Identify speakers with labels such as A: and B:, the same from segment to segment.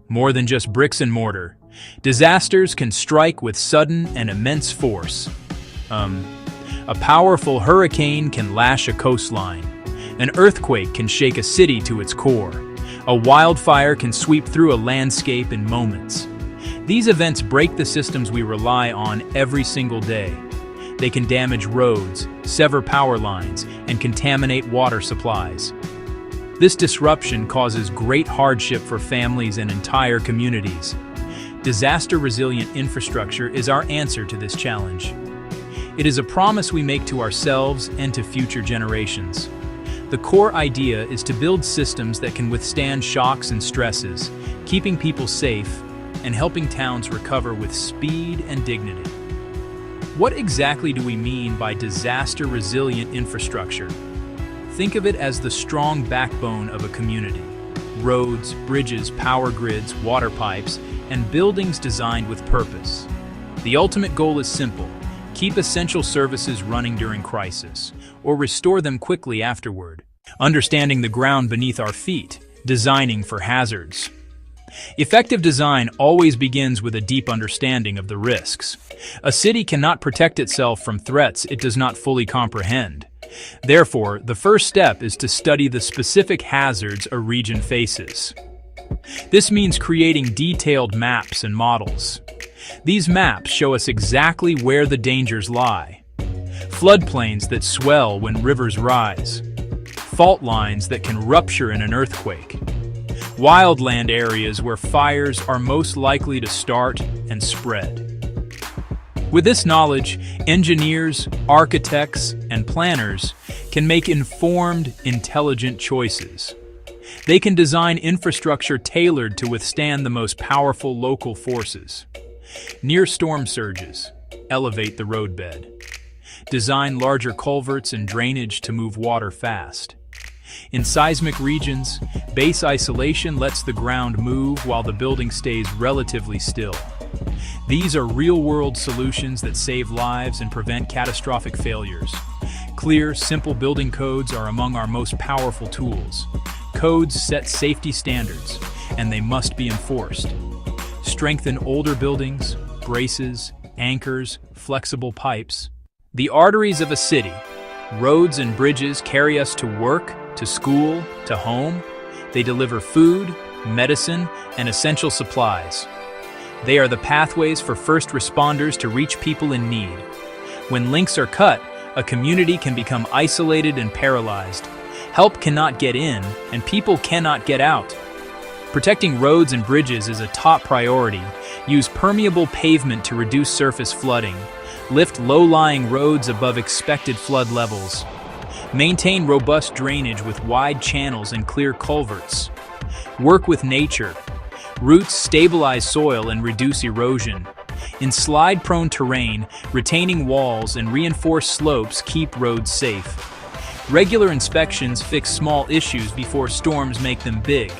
A: more than just bricks and mortar. Disasters can strike with sudden and immense force. A powerful hurricane can lash a coastline. An earthquake can shake a city to its core. A wildfire can sweep through a landscape in moments. These events break the systems we rely on every single day. They can damage roads, sever power lines, and contaminate water supplies. This disruption causes great hardship for families and entire communities. Disaster-resilient infrastructure is our answer to this challenge. It is a promise we make to ourselves and to future generations. The core idea is to build systems that can withstand shocks and stresses, keeping people safe and helping towns recover with speed and dignity. What exactly do we mean by disaster-resilient infrastructure? Think of it as the strong backbone of a community. Roads, bridges, power grids, water pipes, and buildings designed with purpose. The ultimate goal is simple: keep essential services running during crisis, or restore them quickly afterward. Understanding the ground beneath our feet, designing for hazards. Effective design always begins with a deep understanding of the risks. A city cannot protect itself from threats it does not fully comprehend. Therefore, the first step is to study the specific hazards a region faces. This means creating detailed maps and models. These maps show us exactly where the dangers lie. Floodplains that swell when rivers rise. Fault lines that can rupture in an earthquake. Wildland areas where fires are most likely to start and spread. With this knowledge, engineers, architects, and planners can make informed, intelligent choices. They can design infrastructure tailored to withstand the most powerful local forces. Near storm surges, elevate the roadbed. Design larger culverts and drainage to move water fast. In seismic regions, base isolation lets the ground move while the building stays relatively still. These are real-world solutions that save lives and prevent catastrophic failures. Clear, simple building codes are among our most powerful tools. Codes set safety standards, and they must be enforced. Strengthen older buildings, braces, anchors, flexible pipes. The arteries of a city, roads and bridges carry us to work, to school, to home. They deliver food, medicine, and essential supplies. They are the pathways for first responders to reach people in need. When links are cut, a community can become isolated and paralyzed. Help cannot get in, and people cannot get out. Protecting roads and bridges is a top priority. Use permeable pavement to reduce surface flooding. Lift low-lying roads above expected flood levels. Maintain robust drainage with wide channels and clear culverts. Work with nature. Roots stabilize soil and reduce erosion. In slide-prone terrain, retaining walls and reinforced slopes keep roads safe. Regular inspections fix small issues before storms make them big.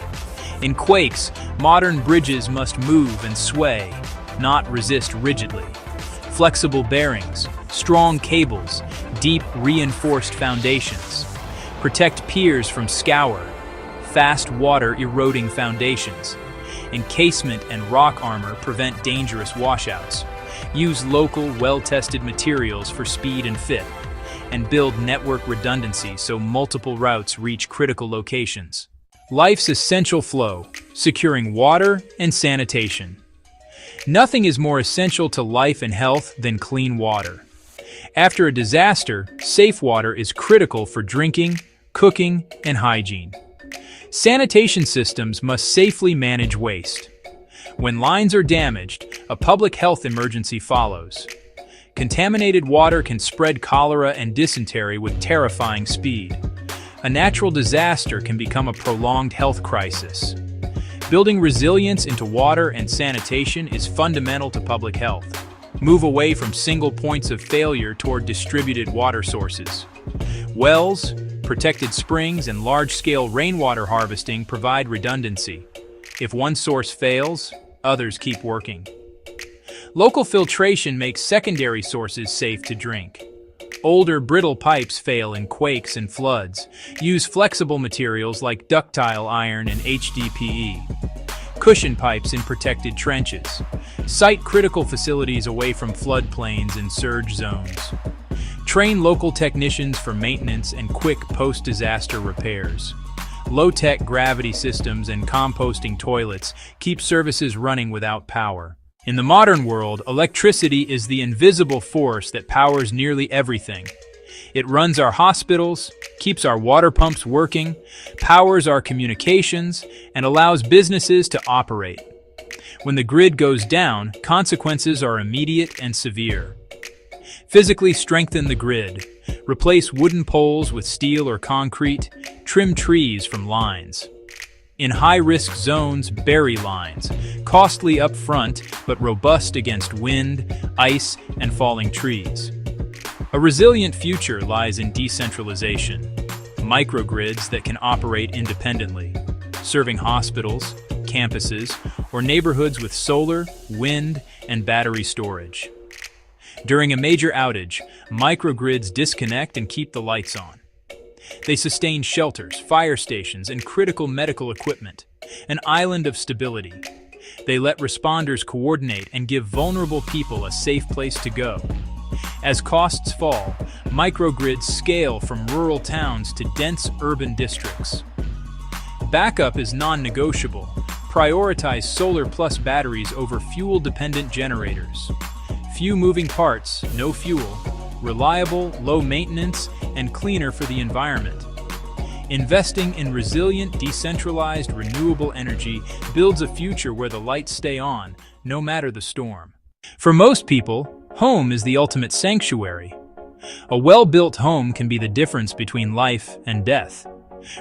A: In quakes, modern bridges must move and sway, not resist rigidly. Flexible bearings, strong cables, deep reinforced foundations. Protect piers from scour, fast water eroding foundations. Encasement and rock armor prevent dangerous washouts. Use local, well-tested materials for speed and fit. And build network redundancy so multiple routes reach critical locations. Life's essential flow, securing water and sanitation. Nothing is more essential to life and health than clean water. After a disaster, safe water is critical for drinking, cooking, and hygiene. Sanitation systems must safely manage waste. When lines are damaged, a public health emergency follows. Contaminated water can spread cholera and dysentery with terrifying speed. A natural disaster can become a prolonged health crisis. Building resilience into water and sanitation is fundamental to public health. Move away from single points of failure toward distributed water sources. Wells, protected springs, and large-scale rainwater harvesting provide redundancy. If one source fails, others keep working. Local filtration makes secondary sources safe to drink. Older, brittle pipes fail in quakes and floods. Use flexible materials like ductile iron and HDPE. cushion pipes in protected trenches. Site critical facilities away from floodplains and surge zones. Train local technicians for maintenance and quick post-disaster repairs. Low-tech gravity systems and composting toilets keep services running without power. In the modern world, electricity is the invisible force that powers nearly everything. It runs our hospitals, keeps our water pumps working, powers our communications, and allows businesses to operate. When the grid goes down, consequences are immediate and severe. Physically strengthen the grid. Replace wooden poles with steel or concrete. Trim trees from lines. In high-risk zones, bury lines. Costly up front, but robust against wind, ice, and falling trees. A resilient future lies in decentralization. Microgrids that can operate independently, serving hospitals, campuses, or neighborhoods with solar, wind, and battery storage. During a major outage, microgrids disconnect and keep the lights on. They sustain shelters, fire stations, and critical medical equipment, an island of stability. They let responders coordinate and give vulnerable people a safe place to go. As costs fall, microgrids scale from rural towns to dense urban districts. Backup is non-negotiable. Prioritize solar plus batteries over fuel-dependent generators. Few moving parts, no fuel, reliable, low maintenance, and cleaner for the environment. Investing in resilient, decentralized, renewable energy builds a future where the lights stay on, no matter the storm. For most people, home is the ultimate sanctuary. A well-built home can be the difference between life and death.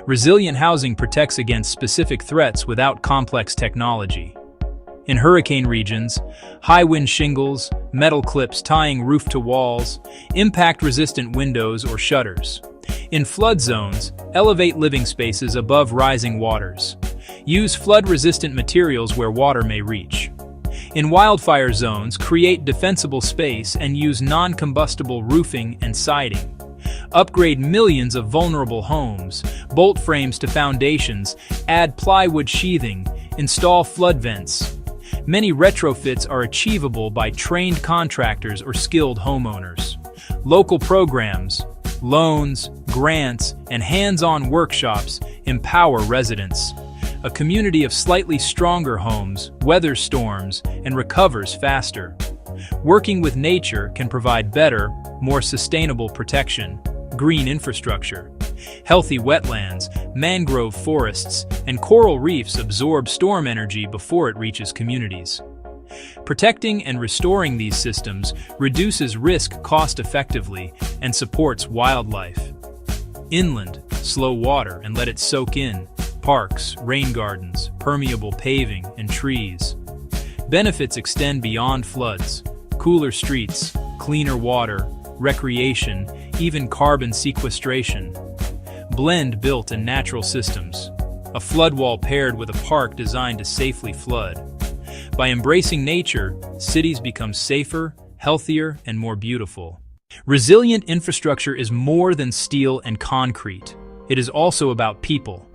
A: Resilient housing protects against specific threats without complex technology. In hurricane regions, high-wind shingles, metal clips tying roof to walls, impact-resistant windows or shutters. In flood zones, elevate living spaces above rising waters. Use flood-resistant materials where water may reach. In wildfire zones, create defensible space and use non-combustible roofing and siding. Upgrade millions of vulnerable homes, bolt frames to foundations, add plywood sheathing, install flood vents. Many retrofits are achievable by trained contractors or skilled homeowners. Local programs, loans, grants, and hands-on workshops empower residents. A community of slightly stronger homes weathers storms and recovers faster. Working with nature can provide better, more sustainable protection. Green infrastructure. Healthy wetlands, mangrove forests, and coral reefs absorb storm energy before it reaches communities. Protecting and restoring these systems reduces risk cost-effectively and supports wildlife. Inland, slow water and let it soak in. Parks, rain gardens, permeable paving, and trees. Benefits extend beyond floods. Cooler streets, cleaner water, recreation, even carbon sequestration. Blend built and natural systems. A flood wall paired with a park designed to safely flood. By embracing nature, cities become safer, healthier, and more beautiful. Resilient infrastructure is more than steel and concrete. It is also about people.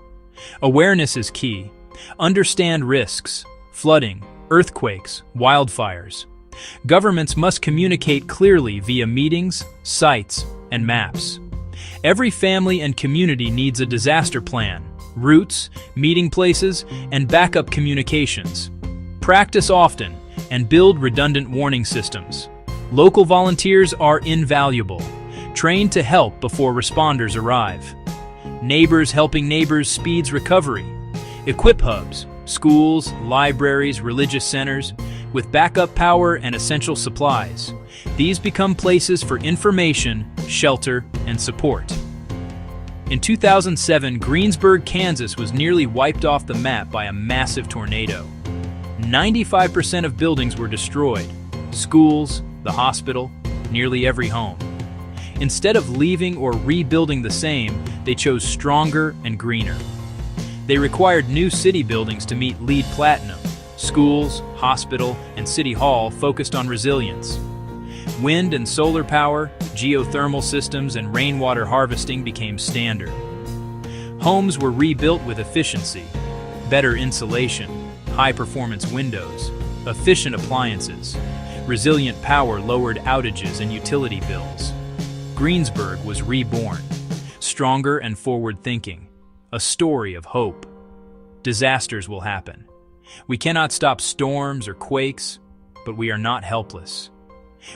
A: Awareness is key. Understand risks, flooding, earthquakes, wildfires. Governments must communicate clearly via meetings, sites, and maps. Every family and community needs a disaster plan, routes, meeting places, and backup communications. Practice often and build redundant warning systems. Local volunteers are invaluable. Train to help before responders arrive. Neighbors helping neighbors speeds recovery. Equip hubs, schools, libraries, religious centers, with backup power and essential supplies. These become places for information, shelter, and support. In 2007, Greensburg, Kansas was nearly wiped off the map by a massive tornado. 95% of buildings were destroyed. Schools, the hospital, nearly every home. Instead of leaving or rebuilding the same, they chose stronger and greener. They required new city buildings to meet LEED Platinum. Schools, hospital, and city hall focused on resilience. Wind and solar power, geothermal systems, and rainwater harvesting became standard. Homes were rebuilt with efficiency, better insulation, high-performance windows, efficient appliances. Resilient power lowered outages and utility bills. Greensburg was reborn, stronger and forward-thinking, a story of hope. Disasters will happen. We cannot stop storms or quakes, but we are not helpless.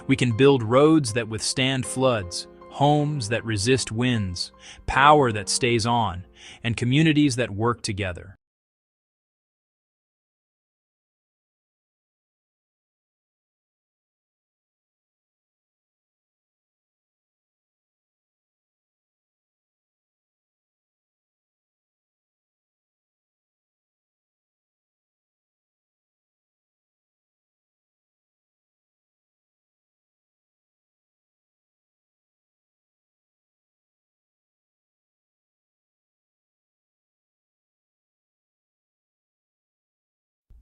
A: We can build roads that withstand floods, homes that resist winds, power that stays on, and communities that work together.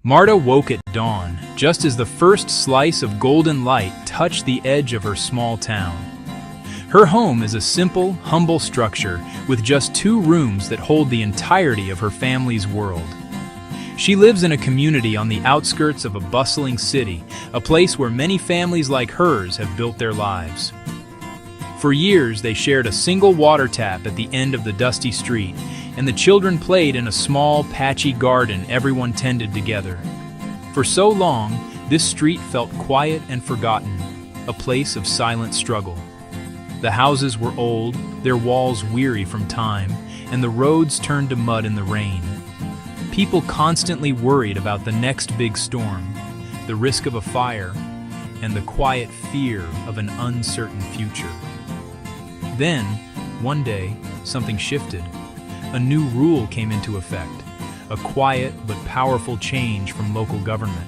A: Marta woke at dawn, just as the first slice of golden light touched the edge of her small town. Her home is a simple, humble structure with just 2 rooms that hold the entirety of her family's world. She lives in a community on the outskirts of a bustling city, a place where many families like hers have built their lives. For years, they shared a single water tap at the end of the dusty street, and the children played in a small, patchy garden everyone tended together. For so long, this street felt quiet and forgotten, a place of silent struggle. The houses were old, their walls weary from time, and the roads turned to mud in the rain. People constantly worried about the next big storm, the risk of a fire, and the quiet fear of an uncertain future. Then, one day, something shifted. A new rule came into effect, a quiet but powerful change from local government.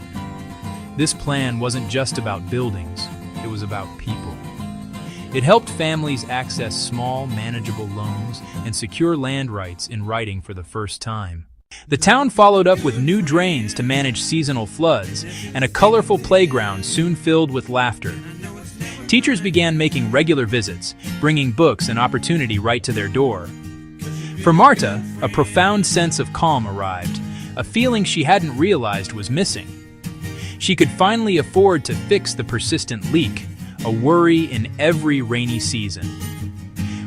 A: This plan wasn't just about buildings, it was about people. It helped families access small, manageable loans and secure land rights in writing for the first time. The town followed up with new drains to manage seasonal floods, and a colorful playground soon filled with laughter. Teachers began making regular visits, bringing books and opportunity right to their door. For Marta, a profound sense of calm arrived, a feeling she hadn't realized was missing. She could finally afford to fix the persistent leak, a worry in every rainy season.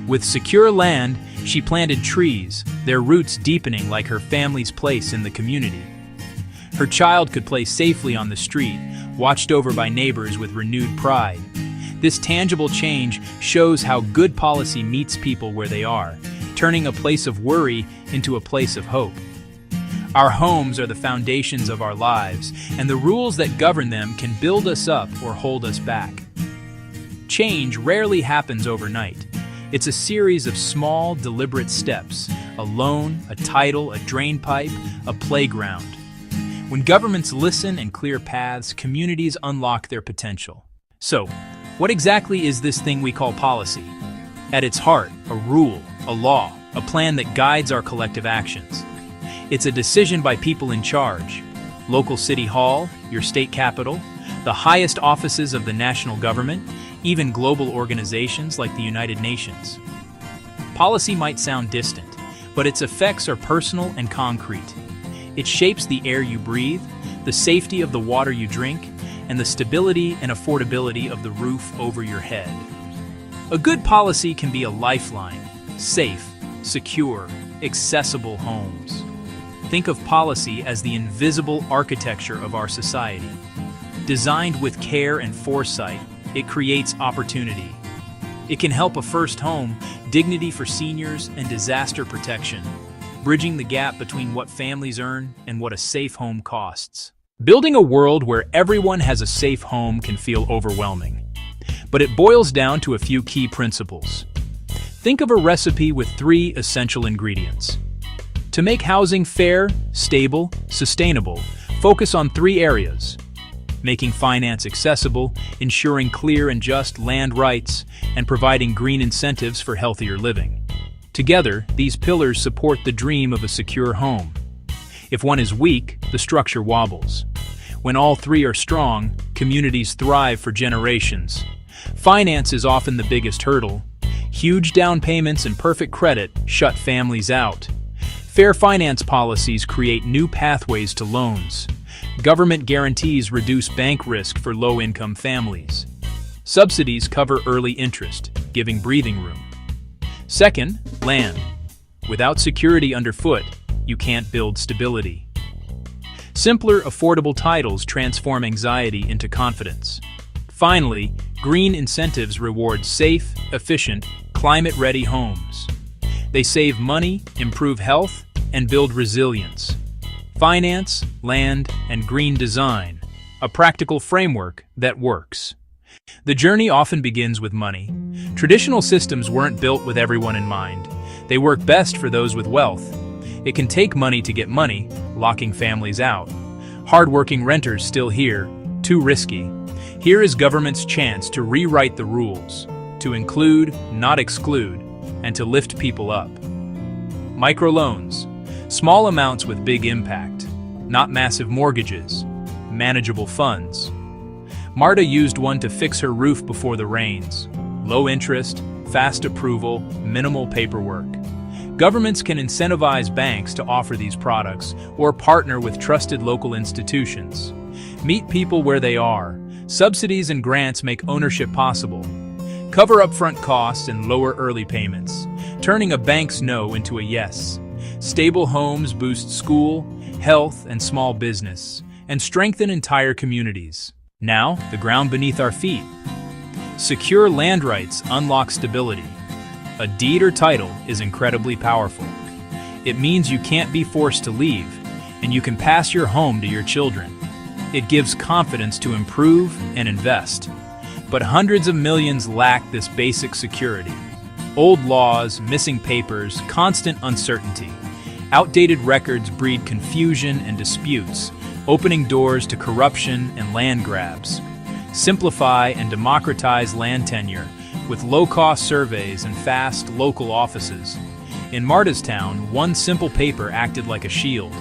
A: With secure land, she planted trees, their roots deepening like her family's place in the community. Her child could play safely on the street, watched over by neighbors with renewed pride. This tangible change shows how good policy meets people where they are, turning a place of worry into a place of hope. Our homes are the foundations of our lives, and the rules that govern them can build us up or hold us back. Change rarely happens overnight. It's a series of small, deliberate steps: a loan, a title, a drain pipe, a playground. When governments listen and clear paths, communities unlock their potential. So, what exactly is this thing we call policy? At its heart, a rule, a law, a plan that guides our collective actions. It's a decision by people in charge: local city hall, your state capital, the highest offices of the national government, even global organizations like the United Nations. Policy might sound distant, but its effects are personal and concrete. It shapes the air you breathe, the safety of the water you drink, and the stability and affordability of the roof over your head. A good policy can be a lifeline: safe, secure, accessible homes. Think of policy as the invisible architecture of our society. Designed with care and foresight, it creates opportunity. It can help a first home, dignity for seniors, and disaster protection, bridging the gap between what families earn and what a safe home costs. Building a world where everyone has a safe home can feel overwhelming, but it boils down to a few key principles. Think of a recipe with 3 essential ingredients. To make housing fair, stable, sustainable, focus on 3 areas: making finance accessible, ensuring clear and just land rights, and providing green incentives for healthier living. Together, these pillars support the dream of a secure home. If one is weak, the structure wobbles. When all 3 are strong, communities thrive for generations. Finance is often the biggest hurdle. Huge down payments and perfect credit shut families out. Fair finance policies create new pathways to loans. Government guarantees reduce bank risk for low-income families. Subsidies cover early interest, giving breathing room. Second, land. Without security underfoot, you can't build stability. Simpler, affordable titles transform anxiety into confidence. Finally, green incentives reward safe, efficient, climate-ready homes. They save money, improve health, and build resilience. Finance, land, and green design, a practical framework that works. The journey often begins with money. Traditional systems weren't built with everyone in mind. They work best for those with wealth. It can take money to get money, locking families out. Hard-working renters still here, too risky. Here is government's chance to rewrite the rules, to include, not exclude, and to lift people up. Microloans, small amounts with big impact, not massive mortgages, manageable funds. Marta used one to fix her roof before the rains. Low interest, fast approval, minimal paperwork. Governments can incentivize banks to offer these products or partner with trusted local institutions. Meet people where they are. Subsidies and grants make ownership possible. Cover upfront costs and lower early payments, turning a bank's no into a yes. Stable homes boost school, health, and small business, and strengthen entire communities. Now, the ground beneath our feet. Secure land rights unlock stability. A deed or title is incredibly powerful. It means you can't be forced to leave, and you can pass your home to your children. It gives confidence to improve and invest. But hundreds of millions lack this basic security. Old laws, missing papers, constant uncertainty. Outdated records breed confusion and disputes, opening doors to corruption and land grabs. Simplify and democratize land tenure with low-cost surveys and fast local offices. In Marta's town, one simple paper acted like a shield.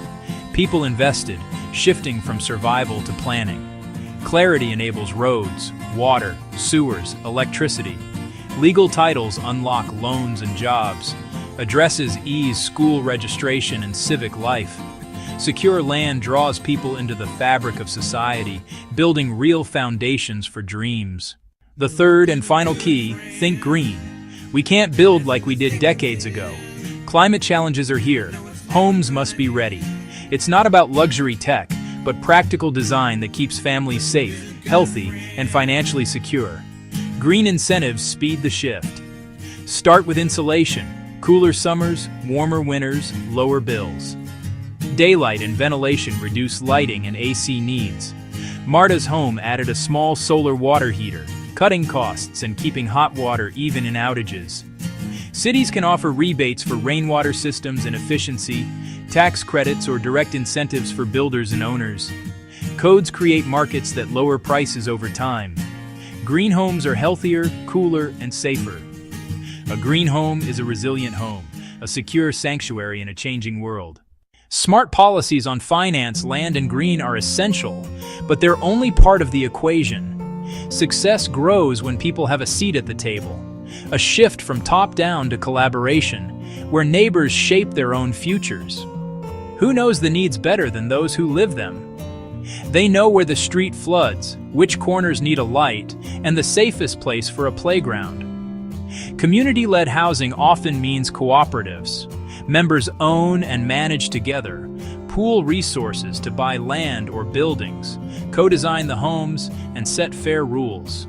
A: People invested, shifting from survival to planning. Clarity enables roads, water, sewers, electricity. Legal titles unlock loans and jobs. Addresses ease school registration and civic life. Secure land draws people into the fabric of society, building real foundations for dreams. The third and final key, think green. We can't build like we did decades ago. Climate challenges are here. Homes must be ready. It's not about luxury tech, but practical design that keeps families safe, healthy, and financially secure. Green incentives speed the shift. Start with insulation. Cooler summers, warmer winters, lower bills. Daylight and ventilation reduce lighting and AC needs. Marta's home added a small solar water heater, cutting costs and keeping hot water even in outages. Cities can offer rebates for rainwater systems and efficiency, tax credits or direct incentives for builders and owners. Codes create markets that lower prices over time. Green homes are healthier, cooler, and safer. A green home is a resilient home, a secure sanctuary in a changing world. Smart policies on finance, land, and green are essential, but they're only part of the equation. Success grows when people have a seat at the table, a shift from top-down to collaboration, where neighbors shape their own futures. Who knows the needs better than those who live them? They know where the street floods, which corners need a light, and the safest place for a playground. Community-led housing often means cooperatives. Members own and manage together, pool resources to buy land or buildings, co-design the homes, and set fair rules.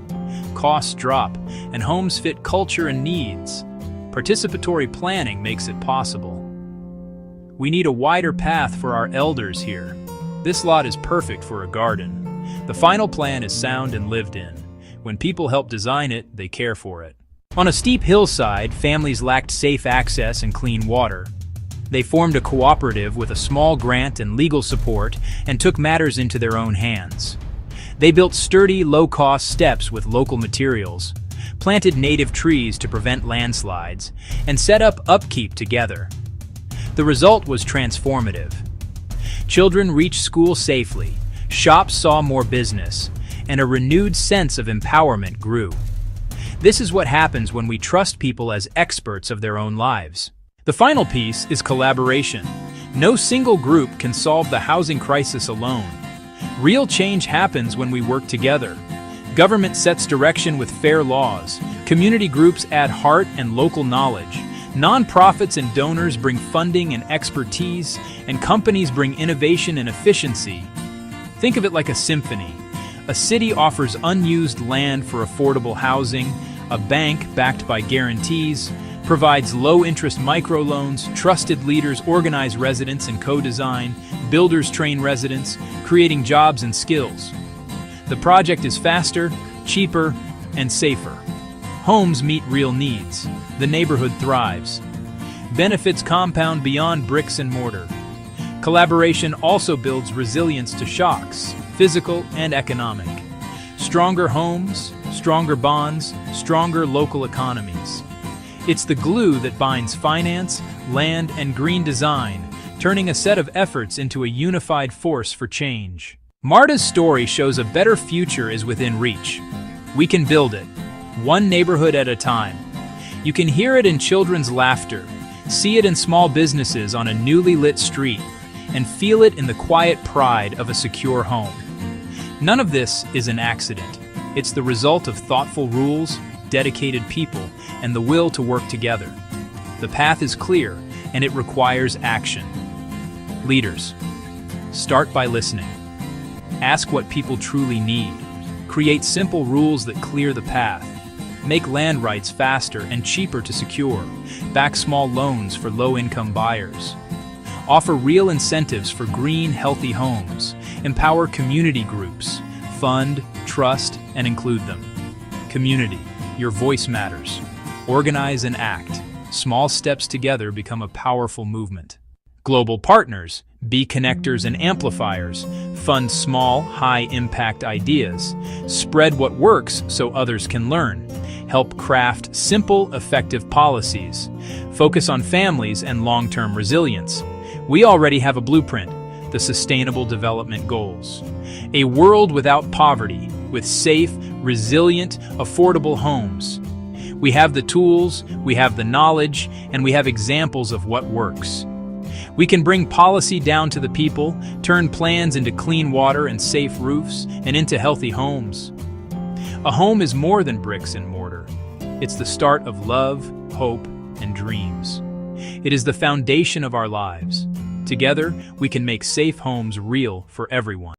A: Costs drop, and homes fit culture and needs. Participatory planning makes it possible. We need a wider path for our elders here. This lot is perfect for a garden. The final plan is sound and lived in. When people help design it, they care for it. On a steep hillside, families lacked safe access and clean water. They formed a cooperative with a small grant and legal support and took matters into their own hands. They built sturdy, low-cost steps with local materials, planted native trees to prevent landslides, and set up upkeep together. The result was transformative. Children reached school safely, shops saw more business, and a renewed sense of empowerment grew. This is what happens when we trust people as experts of their own lives. The final piece is collaboration. No single group can solve the housing crisis alone. Real change happens when we work together. Government sets direction with fair laws. Community groups add heart and local knowledge. Nonprofits and donors bring funding and expertise, and companies bring innovation and efficiency. Think of it like a symphony. A city offers unused land for affordable housing, a bank backed by guarantees, provides low-interest microloans, trusted leaders organize residents and co-design, builders train residents, creating jobs and skills. The project is faster, cheaper, and safer. Homes meet real needs. The neighborhood thrives. Benefits compound beyond bricks and mortar. Collaboration also builds resilience to shocks, physical and economic. Stronger homes, stronger bonds, stronger local economies. It's the glue that binds finance, land, and green design, turning a set of efforts into a unified force for change. MARTA's story shows a better future is within reach. We can build it, one neighborhood at a time. You can hear it in children's laughter, see it in small businesses on a newly lit street, and feel it in the quiet pride of a secure home. None of this is an accident. It's the result of thoughtful rules, dedicated people, and the will to work together. The path is clear, and it requires action. Leaders, start by listening. Ask what people truly need. Create simple rules that clear the path. Make land rights faster and cheaper to secure. Back small loans for low-income buyers. Offer real incentives for green, healthy homes. Empower community groups. Fund, trust, and include them. Community, your voice matters. Organize and act. Small steps together become a powerful movement. Global partners, be connectors and amplifiers. Fund small, high-impact ideas. Spread what works so others can learn. Help craft simple, effective policies. Focus on families and long-term resilience. We already have a blueprint, the Sustainable Development Goals. A world without poverty, with safe, resilient, affordable homes. We have the tools, we have the knowledge, and we have examples of what works. We can bring policy down to the people, turn plans into clean water and safe roofs, and into healthy homes. A home is more than bricks and mortar. It's the start of love, hope, and dreams. It is the foundation of our lives. Together, we can make safe homes real for everyone.